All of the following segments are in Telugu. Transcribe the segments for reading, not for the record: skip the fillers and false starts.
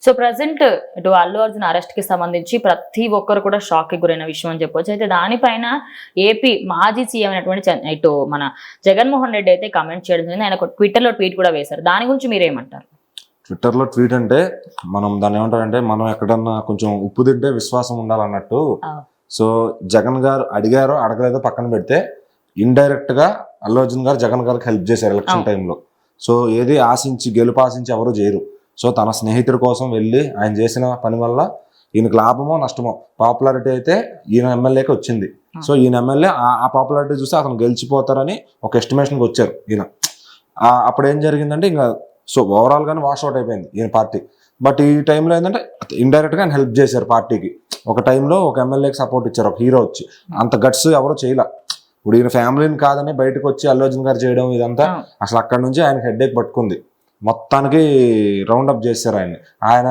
సో ప్రజెంట్ ఇటు అల్లు అర్జున్ అరెస్ట్ కి సంబంధించి ప్రతి ఒక్కరు కూడా షాక్ కి గురైన విషయం అని చెప్పొచ్చు. అయితే దానిపైన ఏపీ మాజీ సీఎం అయినటువంటి ఇటు మన జగన్మోహన్ రెడ్డి అయితే కమెంట్ చేయడం జరిగింది. ఆయన ట్విట్టర్ లో ట్వీట్ కూడా వేశారు. దాని గురించి మీరేమంటారు? ట్విట్టర్లో ట్వీట్ అంటే మనం దాన్ని ఏమంటారంటే, మనం ఎక్కడన్నా కొంచెం ఉప్పు తింటే విశ్వాసం ఉండాలన్నట్టు. సో జగన్ గారు అడిగారో అడగలేదో పక్కన పెడితే, ఇండైరెక్ట్ గా అల్లు అర్జున్ గారు జగన్ గారికి హెల్ప్ చేశారు ఎలక్షన్ టైంలో. సో ఏది ఆశించి గెలుపు ఆశించి ఎవరు చేయరు. సో తన స్నేహితుడి కోసం వెళ్ళి ఆయన చేసిన పని వల్ల ఈయనకు లాభమో నష్టమో, పాపులారిటీ అయితే ఈయన ఎమ్మెల్యేకి వచ్చింది. సో ఈయన ఎమ్మెల్యే ఆ పాపులారిటీ చూసి అతను గెలిచిపోతారని ఒక ఎస్టిమేషన్కి వచ్చారు ఈయన. అప్పుడు ఏం జరిగిందంటే ఇంకా సో ఓవరాల్ గానే వాష్ అవుట్ అయిపోయింది ఈయన పార్టీ. బట్ ఈ టైంలో ఏంటంటే ఇండైరెక్ట్ గా హెల్ప్ చేశారు పార్టీకి. ఒక టైంలో ఒక ఎమ్మెల్యేకి సపోర్ట్ ఇచ్చారు, ఒక హీరో వచ్చి. అంత గట్స్ ఎవరు చేయలే. ఇప్పుడు ఈయన ఫ్యామిలీని కాదని బయటకు వచ్చి అల్లు అర్జున్ గారు చేయడం ఇదంతా అసలు అక్కడ నుంచి ఆయన హెడ్ఏక్ పట్టుకుంది. మొత్తానికి రౌండప్ చేశారు ఆయన్ని. ఆయన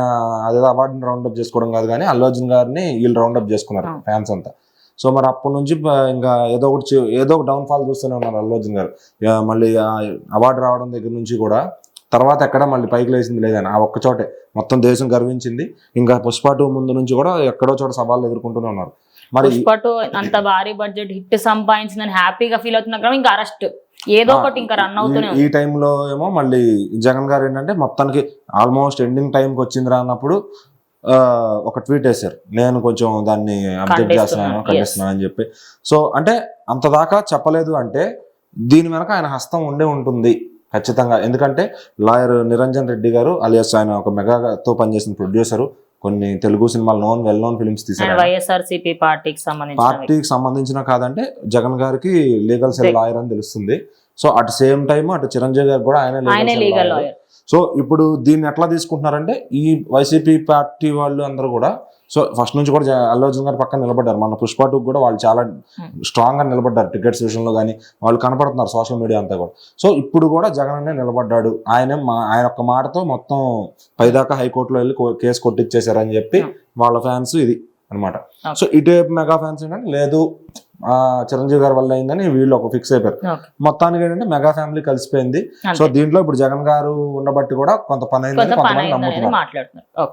అదేదో అవార్డుని రౌండప్ చేసుకోవడం కాదు కానీ అల్లు అర్జున్ గారిని వీళ్ళు రౌండప్ చేసుకున్నారు ఫ్యాన్స్ అంతా. సో మరి అప్పటి నుంచి ఇంకా ఏదో ఒక డౌన్ ఫాల్ చూస్తూనే ఉన్నారు అల్లు అర్జున్ గారు. మళ్ళీ అవార్డు రావడం దగ్గర నుంచి కూడా తర్వాత ఎక్కడ మళ్ళీ పైకి లేచింది లేదని ఆ ఒక్క చోటే మొత్తం దేశం గర్వించింది. ఇంకా పుష్ప 2 ముందు నుంచి కూడా ఎక్కడో చోట సవాళ్ళు ఎదుర్కొంటూనే ఉన్నారు. మరి పుష్ప 2 అంత భారీ బడ్జెట్ హిట్ సంపాదించిందని హ్యాపీగా ఫీల్ అవుతున్నా, ఇంకా అరెస్ట్ ఏదో ఒకటి ఇంకా రన్ అవుతూనే. ఈ టైంలో ఏమో మళ్ళీ జగన్ గారు ఏంటంటే మొత్తానికి ఆల్మోస్ట్ ఎండింగ్ టైంకి వచ్చిందిరా అన్నప్పుడు ఒక ట్వీట్ వేశారు, నేను కొంచెం దాన్ని అబ్జెక్ట్ చేస్తున్నాను, ఖండిస్తున్నాను అని చెప్పి. సో అంటే అంత దాకా చెప్పలేదు అంటే దీని వెనక ఆయన హస్తం ఉండే ఉంటుంది ఖచ్చితంగా. ఎందుకంటే లాయర్ నిరంజన్ రెడ్డి గారు అలియాస్ ఆయన ఒక మెగాతో పనిచేసిన ప్రొడ్యూసరు, కొన్ని తెలుగు సినిమాలు వెల్ నోన్ ఫిల్మ్స్ తీశారు. వైఎస్ఆర్సీపీ పార్టీకి సంబంధించిన కాదంటే జగన్ గారికి లీగల్ సెల్ లాయర్ అని తెలుస్తుంది. సో అట్ సేమ్ టైమ్ అటు చిరంజీవి గారు కూడా ఆయన లీగల్ లాయర్. సో ఇప్పుడు దీన్ని ఎట్లా తీసుకుంటున్నారంటే ఈ వైసీపీ పార్టీ వాళ్ళు అందరూ కూడా సో ఫస్ట్ నుంచి కూడా అల్లు అర్జున్ గారి పక్కన నిలబడ్డారు. మన పుష్ప 2 కూడా వాళ్ళు చాలా స్ట్రాంగ్ గా నిలబడ్డారు టికెట్స్ విషయంలో కానీ. వాళ్ళు కనపడుతున్నారు సోషల్ మీడియా అంతా కూడా. సో ఇప్పుడు కూడా జగన్ అనే నిలబడ్డాడు. ఆయన ఒక్క మాటతో మొత్తం పైదాకా హైకోర్టులో వెళ్ళి కేసు కొట్టిచ్చేశారని చెప్పి వాళ్ళ ఫ్యాన్స్ ఇది అనమాట. సో ఇటువైపు మెగా ఫ్యాన్స్ ఏంటంటే లేదు చిరంజీవి గారి వల్ల అయిందని వీళ్ళు ఒక ఫిక్స్ అయిపోయారు. మొత్తానికి ఏంటంటే మెగా ఫ్యామిలీ కలిసిపోయింది. సో దీంట్లో ఇప్పుడు జగన్ గారు ఉండబట్టి కూడా కొంత పని అయిందని కొంతమంది నమ్ముతున్నారు.